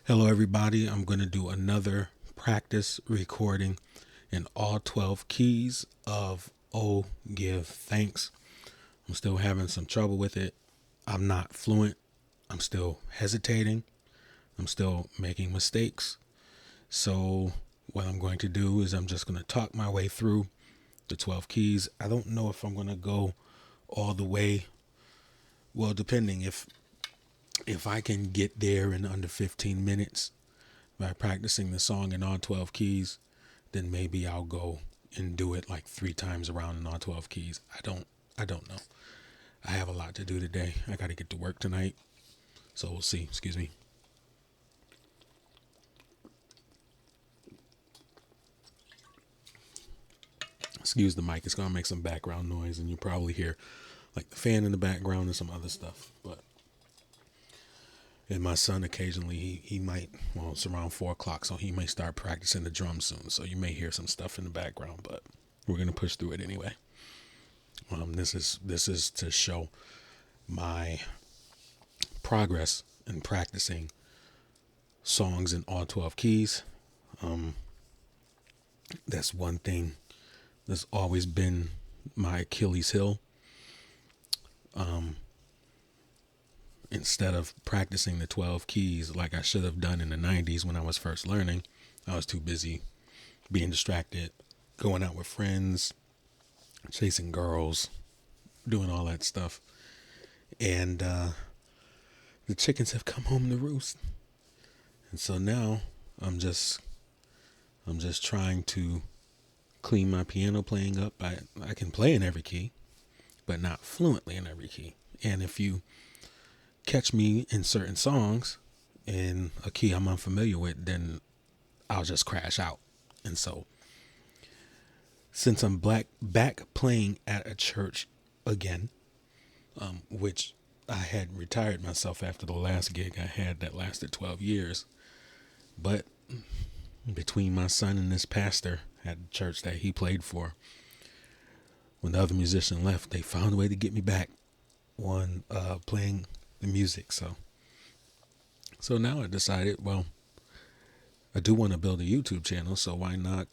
Hello, everybody. I'm going to do another practice recording in all 12 keys of Oh Give Thanks. I'm still having some trouble with it. I'm not fluent. I'm still hesitating. I'm still making mistakes. So, what I'm going to do is I'm just going to talk my way through the 12 keys. I don't know if I'm going to go all the way. Well, depending if I can get there in under 15 minutes by practicing the song in all 12 keys, then maybe I'll go and do it like 3 times around in all 12 keys. I don't know. I have a lot to do today. I got to get to work tonight. So we'll see. Excuse me. Excuse the mic. It's going to make some background noise and you probably hear like the fan in the background and some other stuff. But and my son occasionally he might, well, it's around 4 o'clock, so he may start practicing the drum soon. So you may hear some stuff in the background, but we're gonna push through it anyway. This is to show my progress in practicing songs in all 12 keys. That's one thing that's always been my Achilles heel. Instead of practicing the 12 keys like I should have done in the 90s when I was first learning, I was too busy being distracted, going out with friends, chasing girls, doing all that stuff. And the chickens have come home to roost. And so now I'm just I'm just trying to clean my piano playing up. I can play in every key, but not fluently in every key. And if you catch me in certain songs in a key I'm unfamiliar with, then I'll just crash out. And so since I'm back playing at a church again, which I had retired myself after the last gig I had that lasted 12 years. But between my son and this pastor at the church that he played for, when the other musician left, they found a way to get me back on playing the music. So now I decided, well, I do want to build a YouTube channel, so why not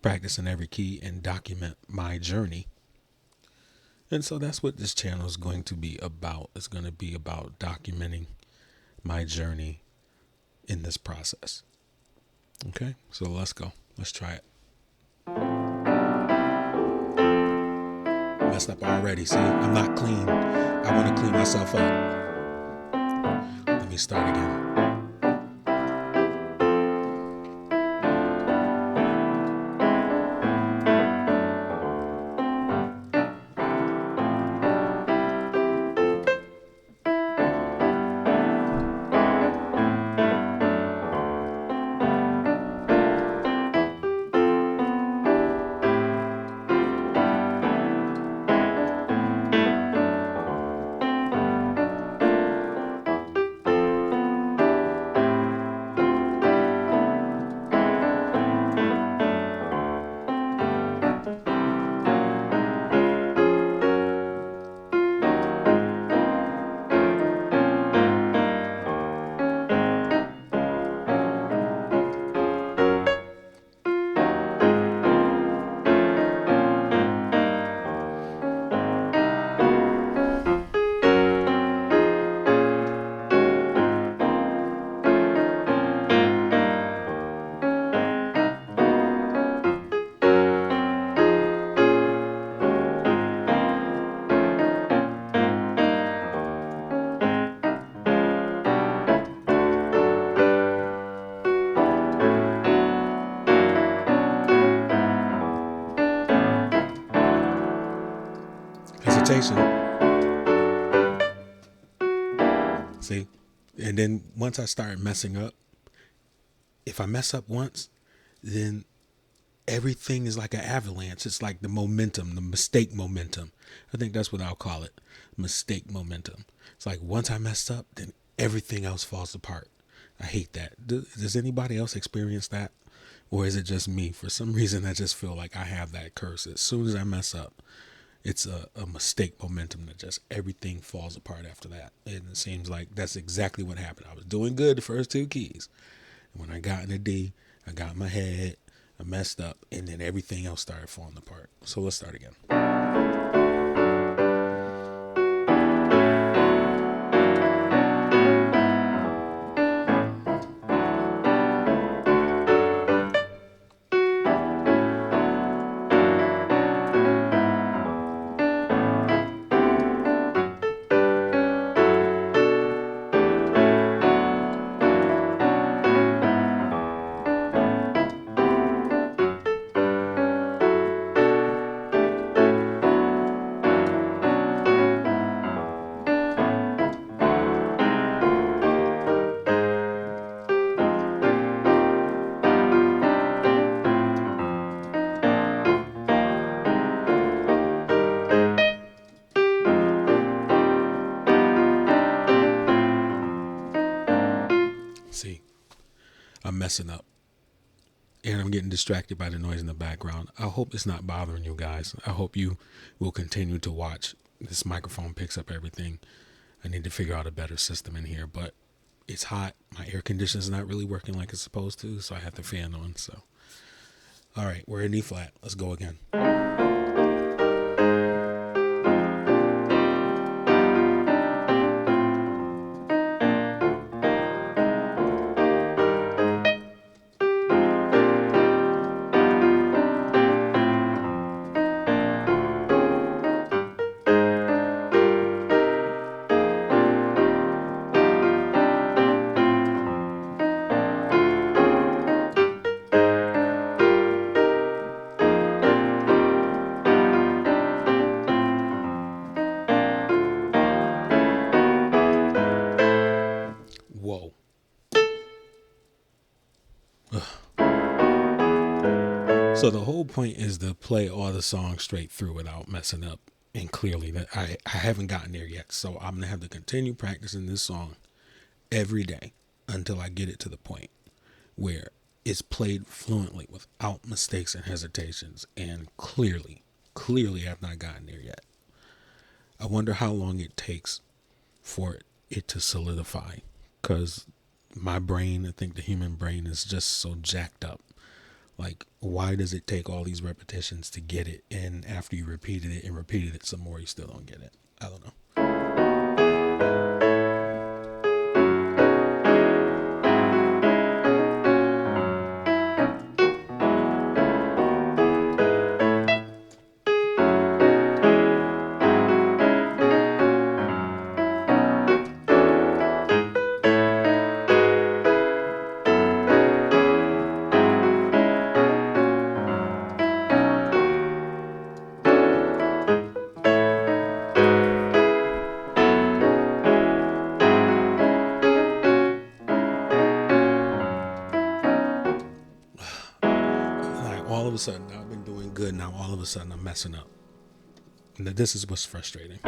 practice in every key and document my journey. And so that's what this channel is going to be about. It's going to be about documenting my journey in this process. Okay, so let's go. Let's try it. Messed up already. See, I'm not clean. I want to clean myself up. Let me start again. Hesitation. See? And then once I start messing up, if I mess up once, then everything is like an avalanche. It's like the momentum, the mistake momentum. I think that's what I'll call it. Mistake momentum. It's like once I mess up, then everything else falls apart. I hate that. Does anybody else experience that? Or is it just me? For some reason, I just feel like I have that curse. As soon as I mess up, it's a mistake momentum that just everything falls apart after that. And it seems like that's exactly what happened. I was doing good the first two keys. And when I got in a D, I got in my head, I messed up, and then everything else started falling apart. So let's start again. See, I'm messing up. And I'm getting distracted by the noise in the background. I hope it's not bothering you guys. I hope you will continue to watch. This microphone picks up everything. I need to figure out a better system in here, but it's hot. My air conditioner's not really working like it's supposed to, so I have the fan on. So, all right, we're in E flat. Let's go again. Whoa. So the whole point is to play all the songs straight through without messing up. And clearly that I haven't gotten there yet. So I'm going to have to continue practicing this song every day until I get it to the point where it's played fluently without mistakes and hesitations. And clearly I've not gotten there yet. I wonder how long it takes for it to solidify, because my brain, I think the human brain is just so jacked up. Like, why does it take all these repetitions to get it? And after you repeated it and repeated it some more, you still don't get it. I don't know. Like, all of a sudden, I've been doing good. Now, all of a sudden, I'm messing up. And this is what's frustrating.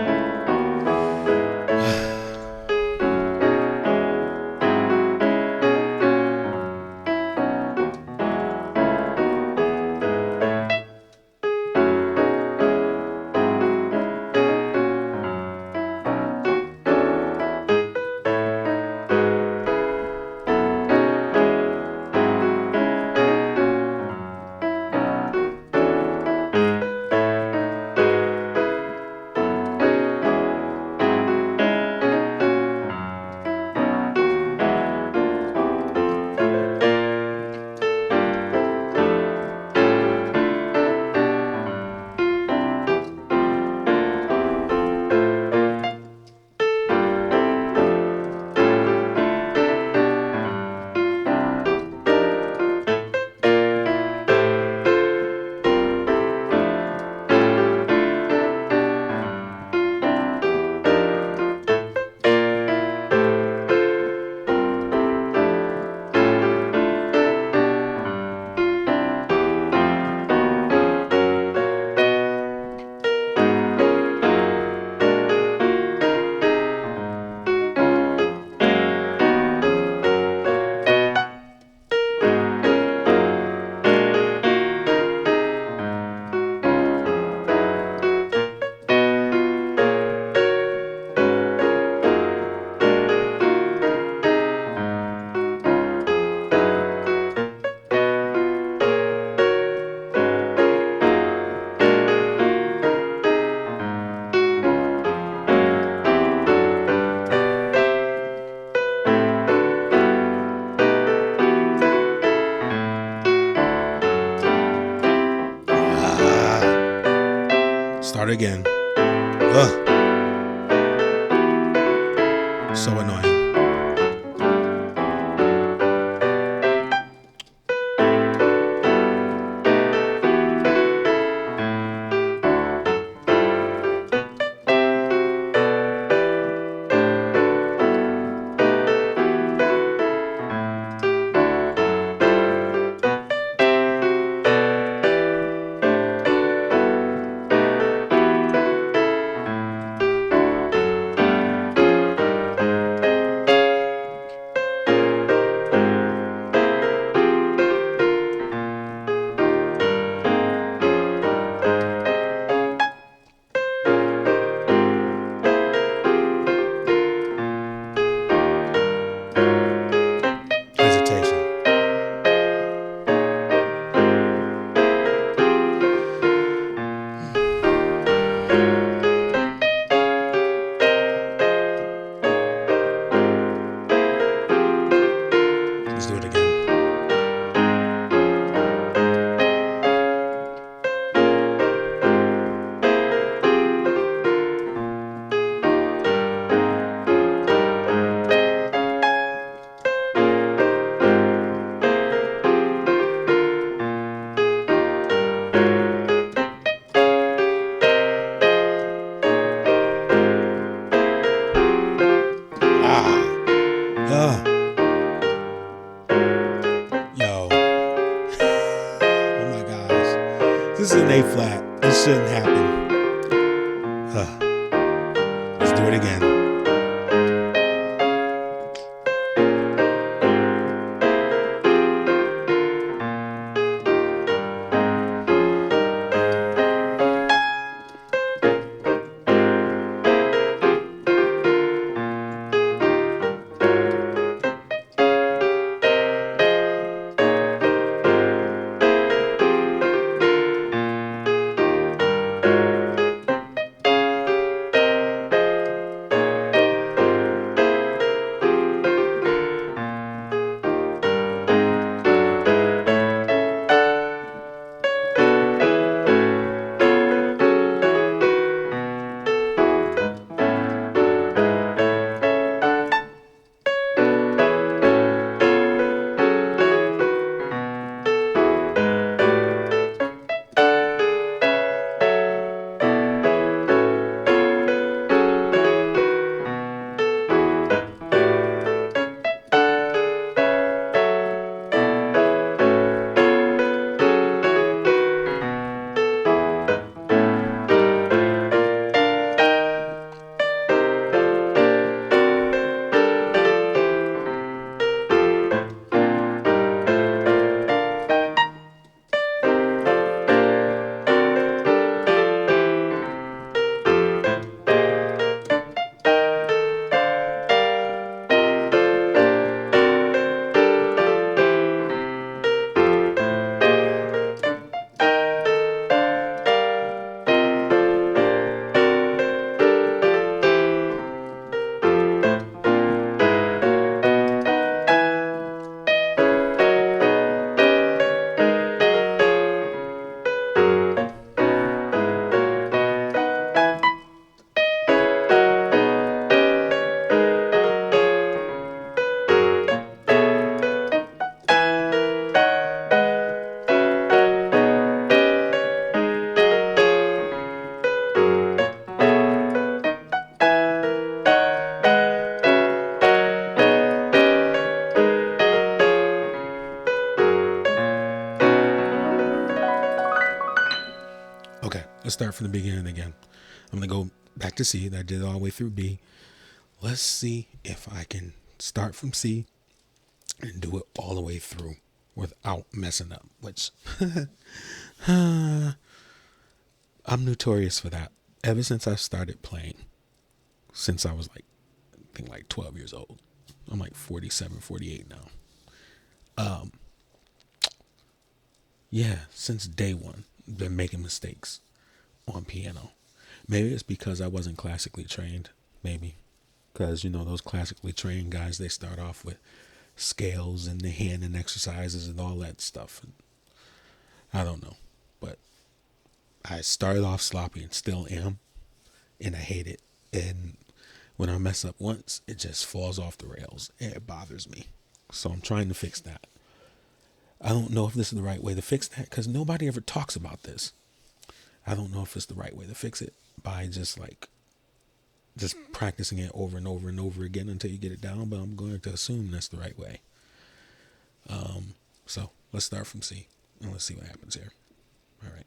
again. Ugh. So annoying. Hesitation. Let's do it again. Ah. Yo. Oh my gosh. This is an A flat. This shouldn't happen. Let's do it again. Okay, let's start from the beginning again. I'm going to go back to C. I did it all the way through B. Let's see if I can start from C and do it all the way through without messing up, which I'm notorious for that. Ever since I started playing, since I was like, I think like 12 years old. I'm like 47, 48 now. Yeah, since day one, been making mistakes on piano. Maybe it's because I wasn't classically trained. Maybe because those classically trained guys, they start off with scales and the hand and exercises and all that stuff. And I don't know, but I started off sloppy and still am, and I hate it. And when I mess up once, it just falls off the rails and it bothers me. So I'm trying to fix that. I don't know if this is the right way to fix that because nobody ever talks about this. I don't know if it's the right way to fix it by just practicing it over and over and over again until you get it down, but I'm going to assume that's the right way. So let's start from C and let's see what happens here. All right.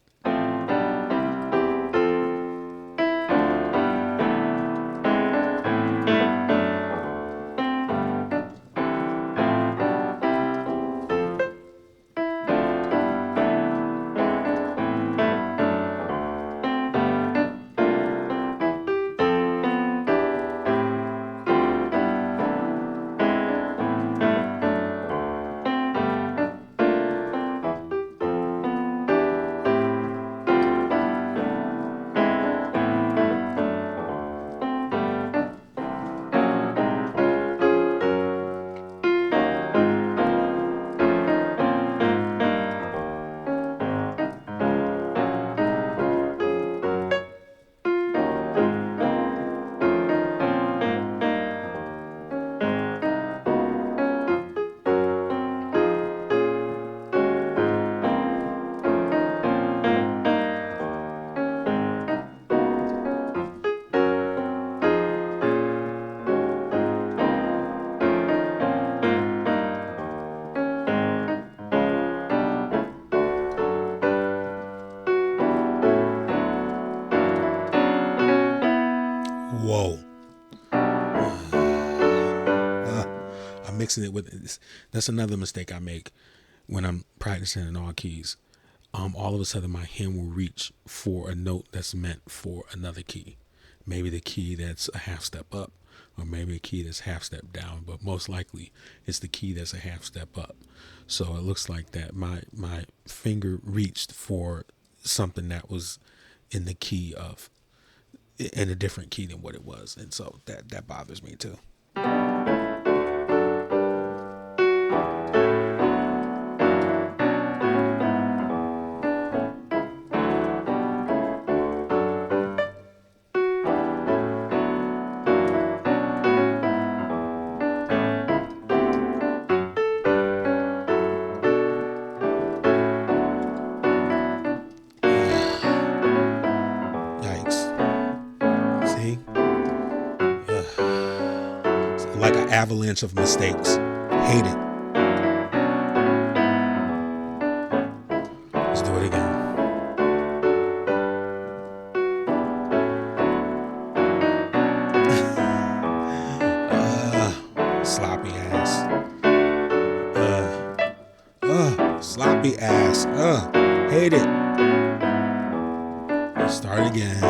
Whoa. I'm mixing it with this. That's another mistake I make when I'm practicing in all keys. All of a sudden my hand will reach for a note that's meant for another key. Maybe the key that's a half step up, or maybe a key that's half step down, but most likely it's the key that's a half step up. So it looks like that my finger reached for something that was in the key of in a different key than what it was, and so that bothers me too. Yikes. See? Like an avalanche of mistakes. Hate it. Let's do it again. Sloppy ass. Sloppy ass. Hate it. Let's start again.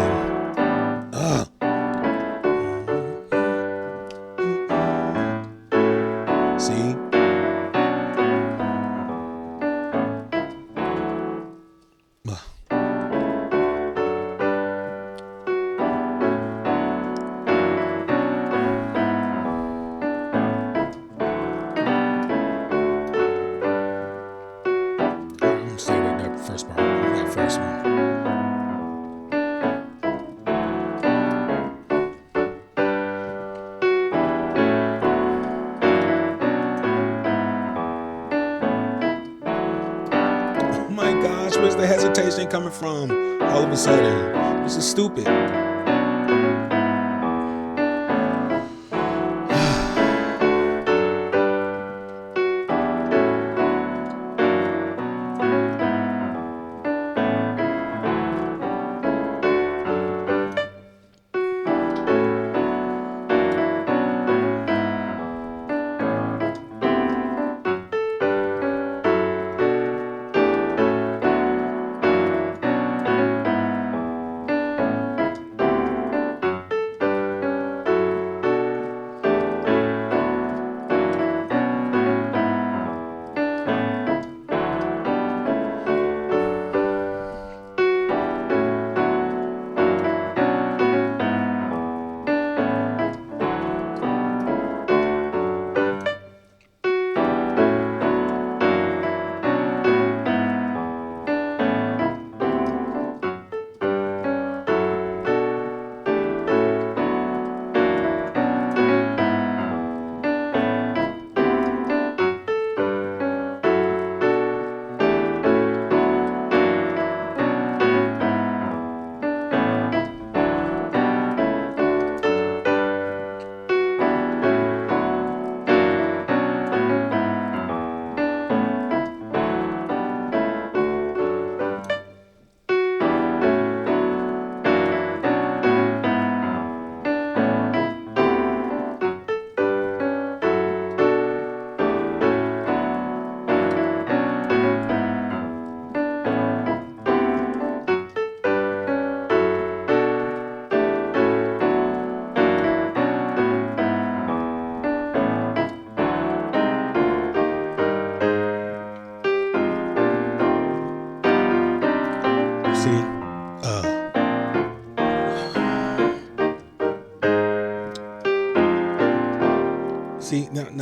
See? I'm gonna stay with that first part. That first one. Oh my gosh, where's the hesitation coming from? All of a sudden, this is stupid.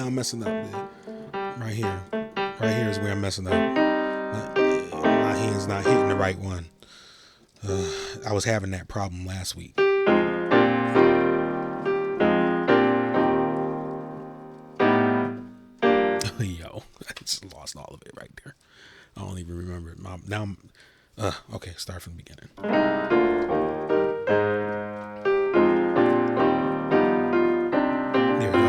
now I'm messing up. Right here. Right here is where I'm messing up. My hand's not hitting the right one. I was having that problem last week. Yo, I just lost all of it right there. I don't even remember it. Now I'm, okay, start from the beginning. There we go.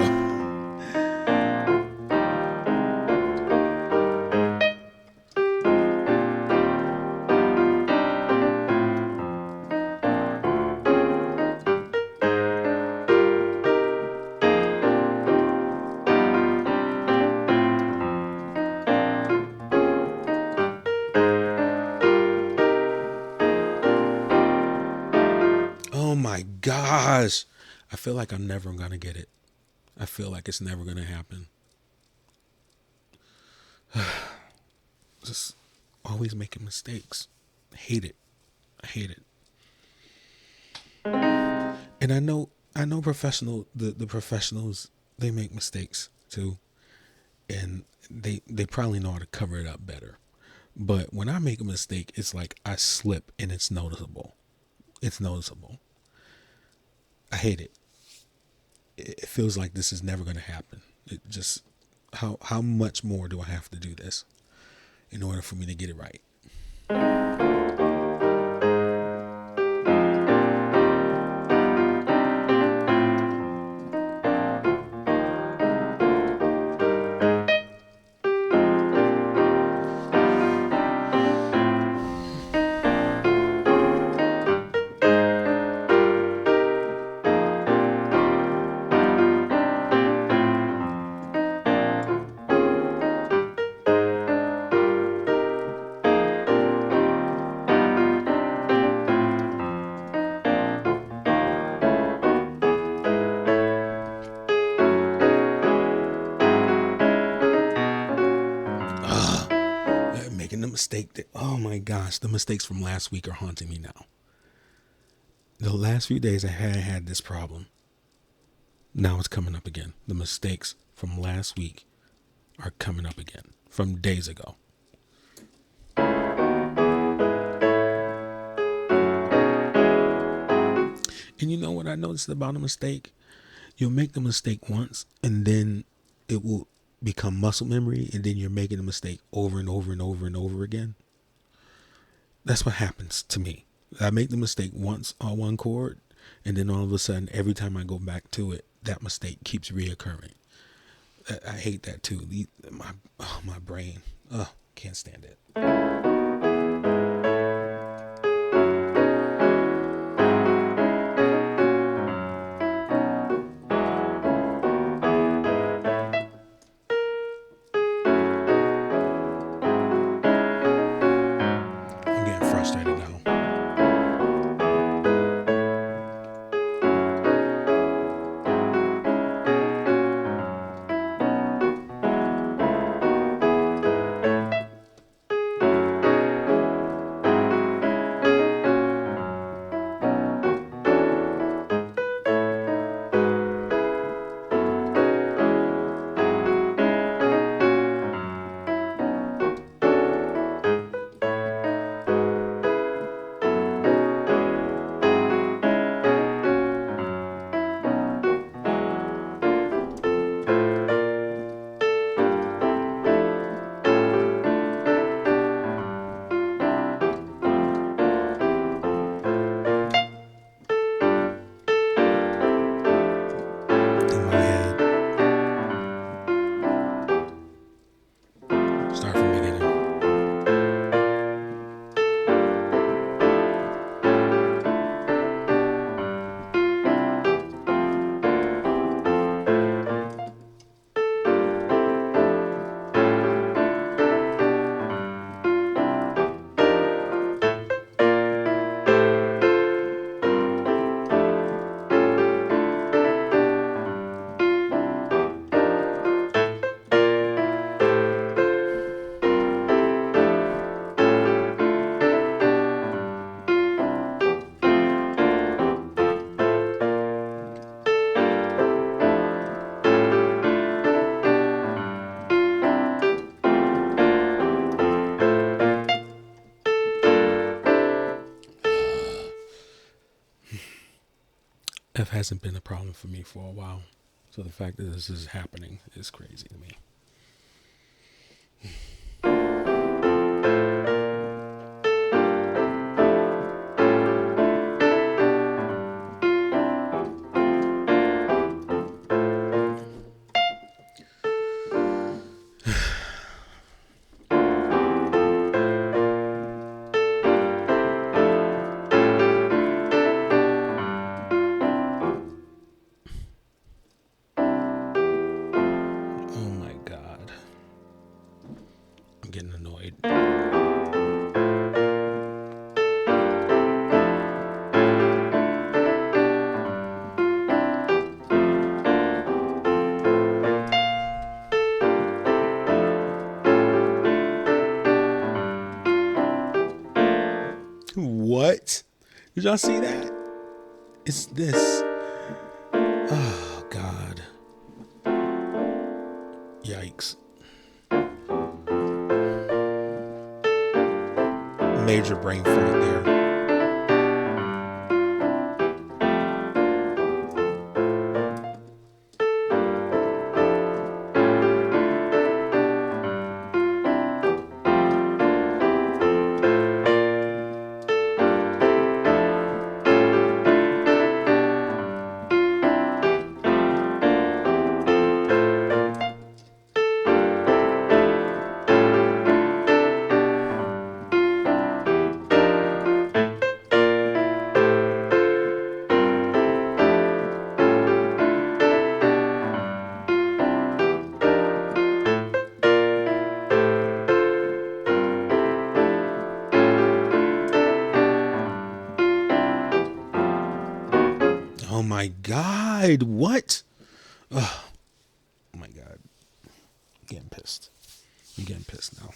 Oh my gosh. I feel like I'm never going to get it. I feel like it's never going to happen. Just always making mistakes. I hate it. I hate it. And I know the professionals, they make mistakes too. And they probably know how to cover it up better. But when I make a mistake, it's like I slip and it's noticeable. It's noticeable. I hate it. It feels like this is never going to happen. It just, how much more do I have to do this in order for me to get it right? Making the mistake that, oh my gosh, the mistakes from last week are haunting me now. The last few days I had this problem. Now it's coming up again. The mistakes from last week are coming up again from days ago. And you know what I noticed about a mistake? You'll make the mistake once and then it will become muscle memory, and then you're making a mistake over and over and over and over again. That's what happens to me. I make the mistake once on one chord, and then all of a sudden, every time I go back to it, that mistake keeps reoccurring. I hate that too. My brain, can't stand it. I'm getting frustrated now. F hasn't been a problem for me for a while. So the fact that this is happening is crazy to me. Oh my God. I'm getting annoyed. What? Did y'all see that? It's this. Oh God. Yikes. Major brain fart there. Oh my God. What? Oh my God. I'm getting pissed. I'm getting pissed now.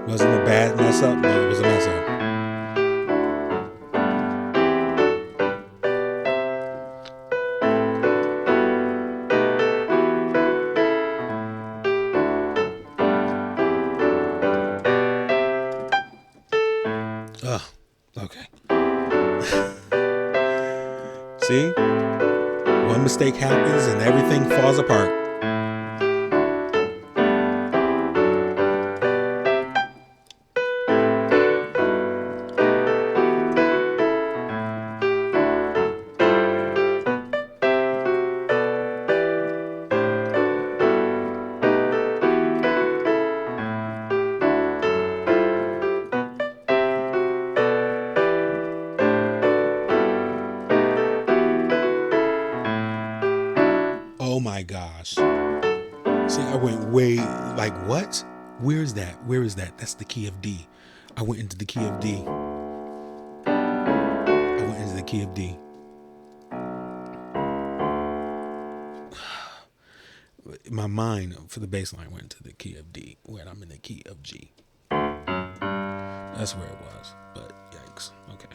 Wasn't a bad mess up, but it was a mess up. Oh, okay. See? One mistake happens and everything falls apart. Oh my gosh. See, I went way, like, what? Where is that? Where is that? That's the key of D. I went into the key of D. key of D. My mind for the bass line went to the key of D when I'm in the key of G. That's where it was. But yikes. Okay.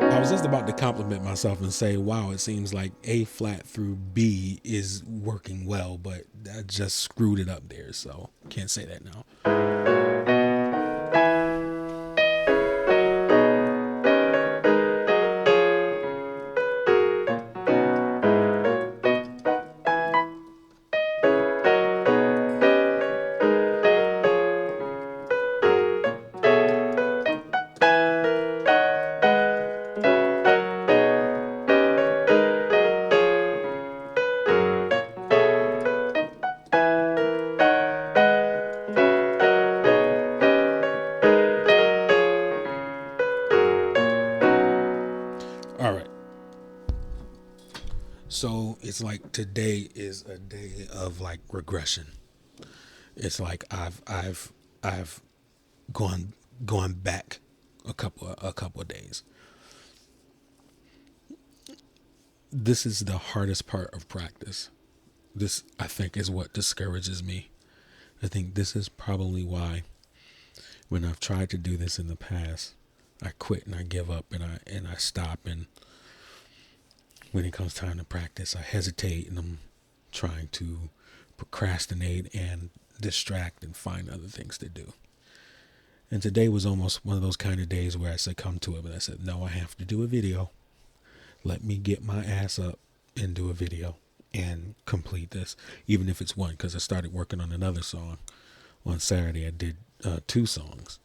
I was just about to compliment myself and say, wow, it seems like A flat through B is working well, but I just screwed it up there, so can't say that now. All right. So it's like today is a day of like regression. It's like I've gone back a couple of days. This is the hardest part of practice. This I think is what discourages me. I think this is probably why when I've tried to do this in the past, I quit and I give up and I stop, and when it comes time to practice, I hesitate and I'm trying to procrastinate and distract and find other things to do. And today was almost one of those kind of days where I succumbed to it, but I said, no, I have to do a video. Let me get my ass up and do a video and complete this, even if it's one, because I started working on another song. On Saturday, I did 2 songs,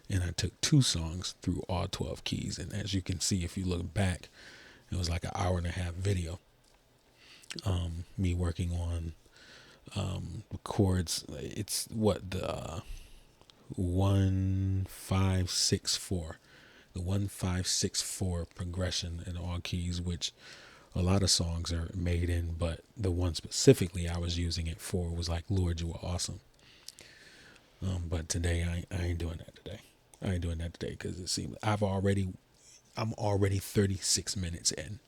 and I took 2 songs through all 12 keys. And as you can see, if you look back, it was like an hour and a half video. Me working on chords. It's what the 1-5-6-4, the 1-5-6-4 progression in all keys, which a lot of songs are made in, but the one specifically I was using it for was like Lord You Are Awesome. But today I ain't doing that today. I ain't doing that today because it seems I'm already 36 minutes in,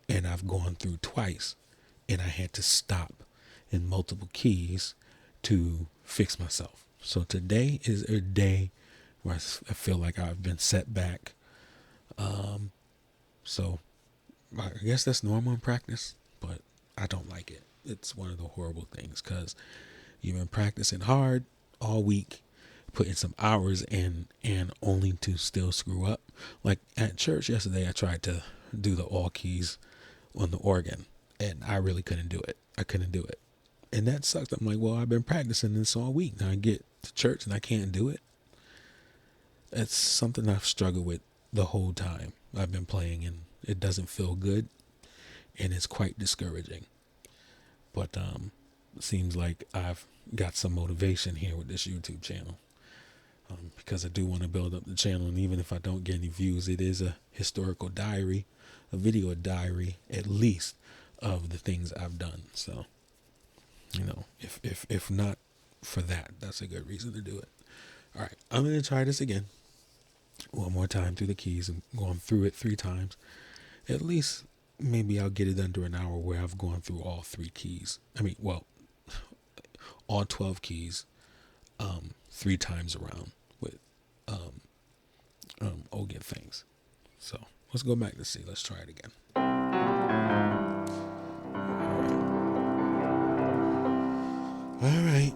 and I've gone through twice, and I had to stop in multiple keys to fix myself. So today is a day where I feel like I've been set back. So I guess that's normal in practice, but I don't like it. It's one of the horrible things because you've been practicing hard all week, putting some hours in, and only to still screw up. Like at church yesterday, I tried to do the all keys on the organ, and I really couldn't do it. I couldn't do it. And that sucks. I'm like, well, I've been practicing this all week. Now I get to church and I can't do it. It's something I've struggled with the whole time I've been playing, and it doesn't feel good, and it's quite discouraging. But it seems like I've got some motivation here with this YouTube channel, because I do want to build up the channel, and even if I don't get any views, it is a historical diary, a video diary, at least, of the things I've done. So, if not for that, that's a good reason to do it. All right, I'm going to try this again one more time through the keys and going through it 3 times. At least maybe I'll get it under an hour where I've gone through all 3 keys. All 12 keys 3 times around with Ogen things. So let's go back to C. Let's try it again. All right.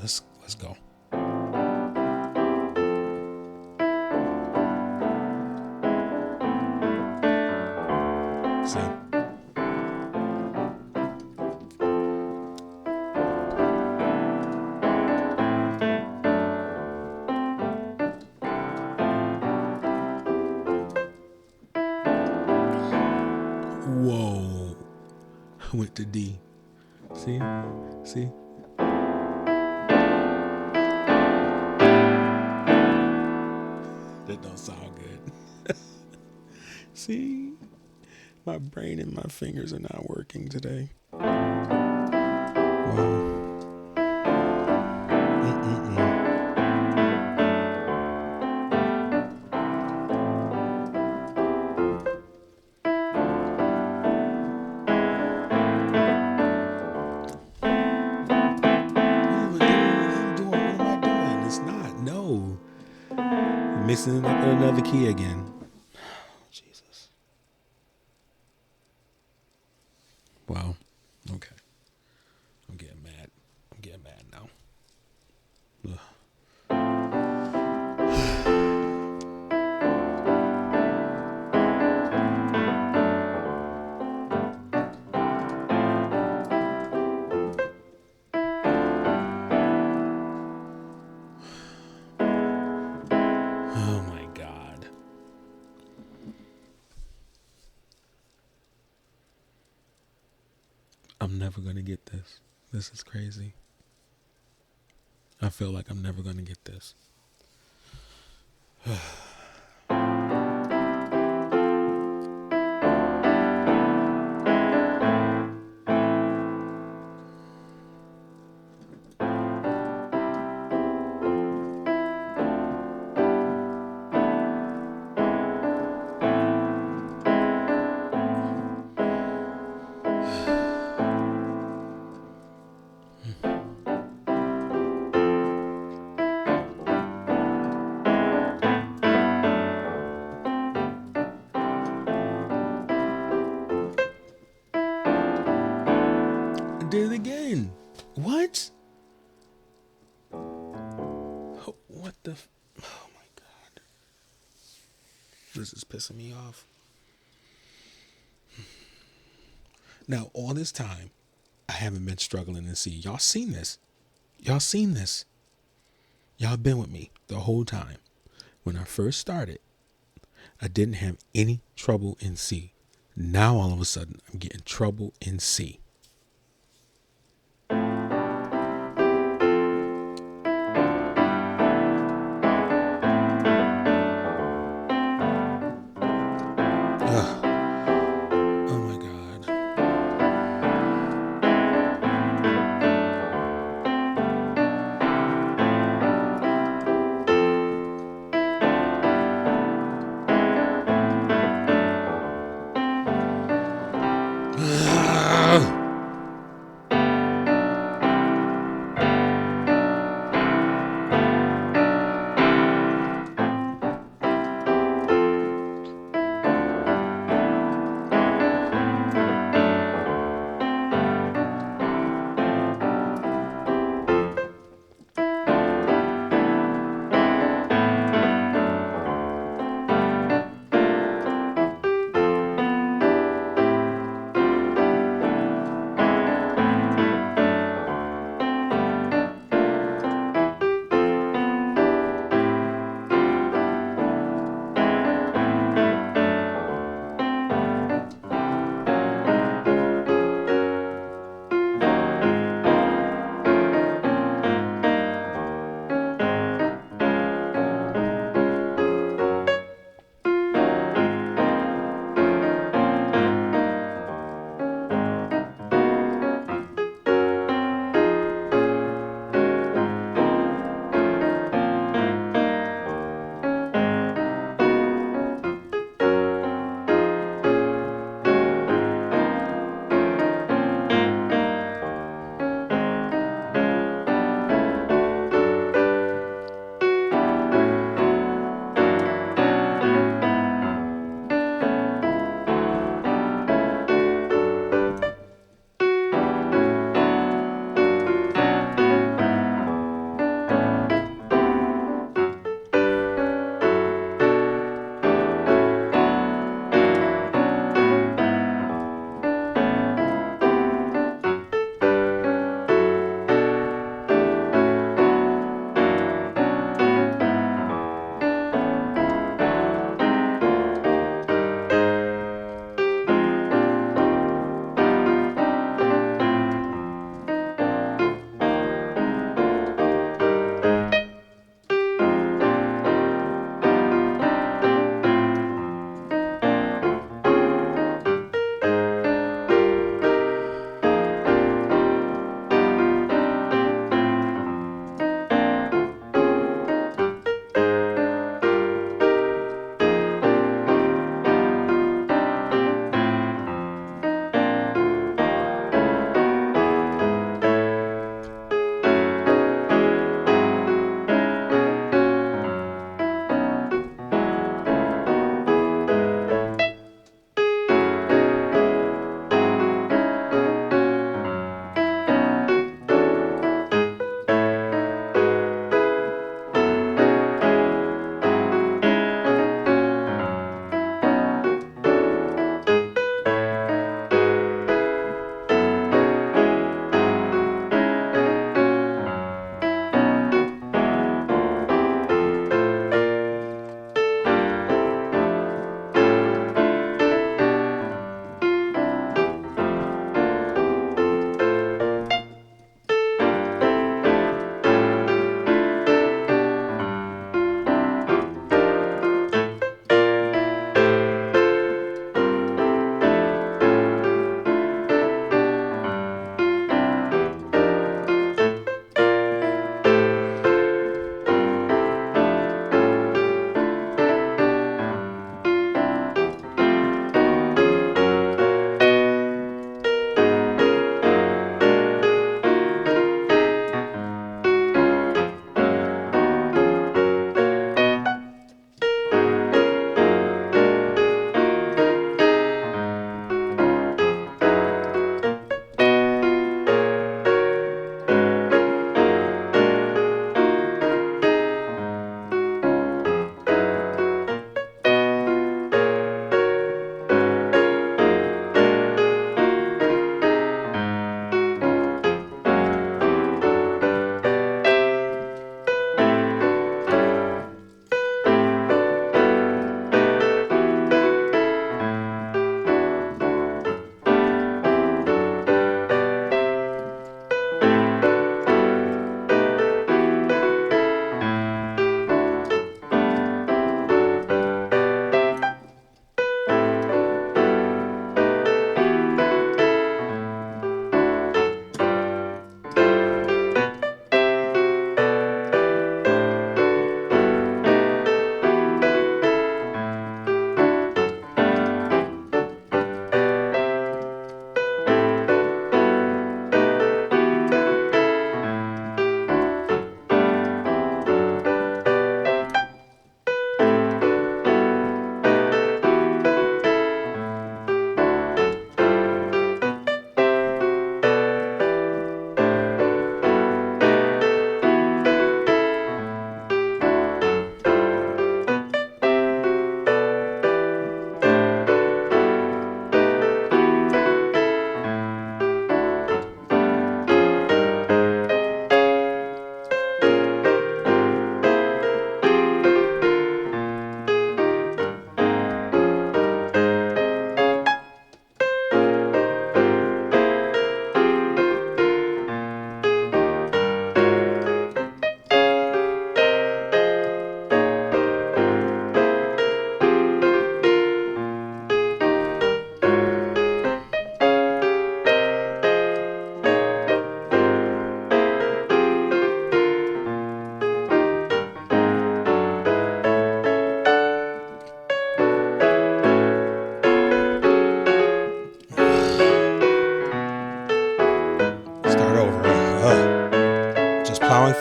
Let's go. See? Whoa. I went to D. See? That don't sound good. See? My brain and my fingers are not working today. Wow. Mixing it up in another key again. Oh, Jesus. Wow. Okay. I'm getting mad now. Ugh. Oh my God. I'm never going to get this. This is crazy. I feel like I'm never going to get this. Did it again. What? What the? Oh my God. This is pissing me off. Now, all this time, I haven't been struggling in C. Y'all seen this. Y'all been with me the whole time. When I first started, I didn't have any trouble in C. Now, all of a sudden, I'm getting trouble in C.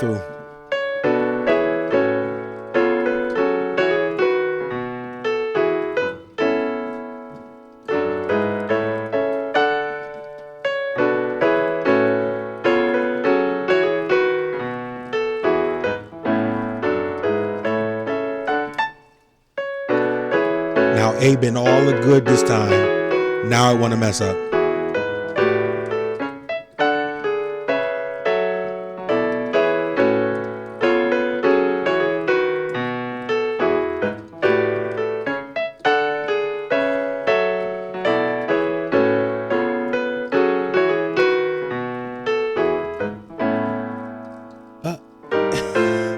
through. Now A been all the good this time. Now I want to mess up.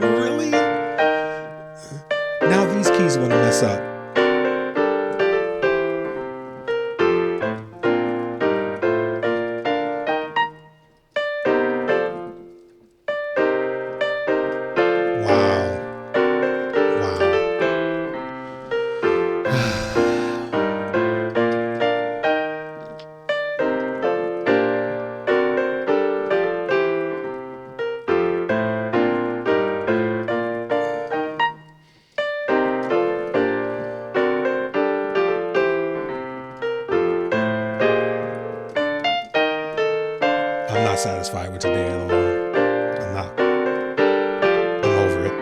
Really? Now these keys want to mess up. Wow. I'm not satisfied with today at all. I'm not. I'm over it.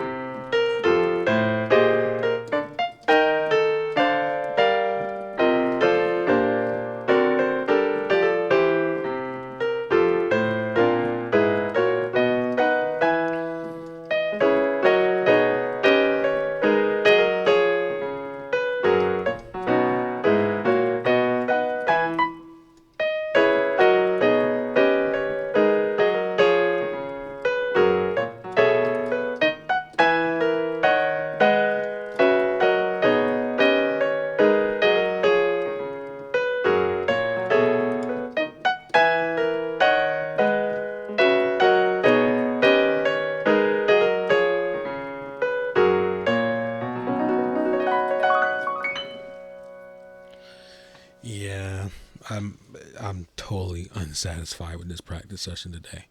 Yeah, I'm totally unsatisfied with this practice session today.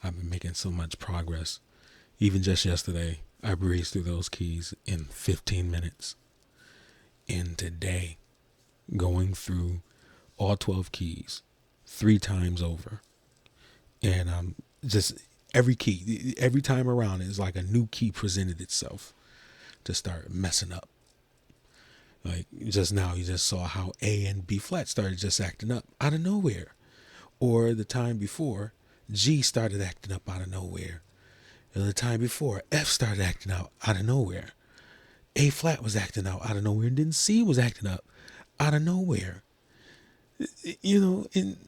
I've been making so much progress. Even just yesterday, I breezed through those keys in 15 minutes. And today, going through all 12 keys 3 times over. And just every key, every time around, it's like a new key presented itself to start messing up. Like just now, you just saw how A and B flat started just acting up out of nowhere. Or the time before, G started acting up out of nowhere. And the time before, F started acting out of nowhere. A flat was acting out of nowhere. And then C was acting up out of nowhere. You know, in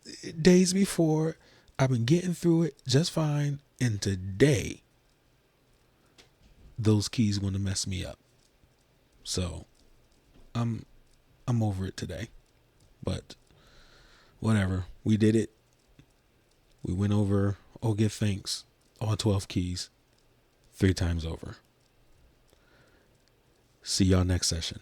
days before, I've been getting through it just fine. And today, those keys want to mess me up. So I'm over it today. But whatever. We did it. We went over, oh, give thanks, all 12 keys 3 times over. See y'all next session.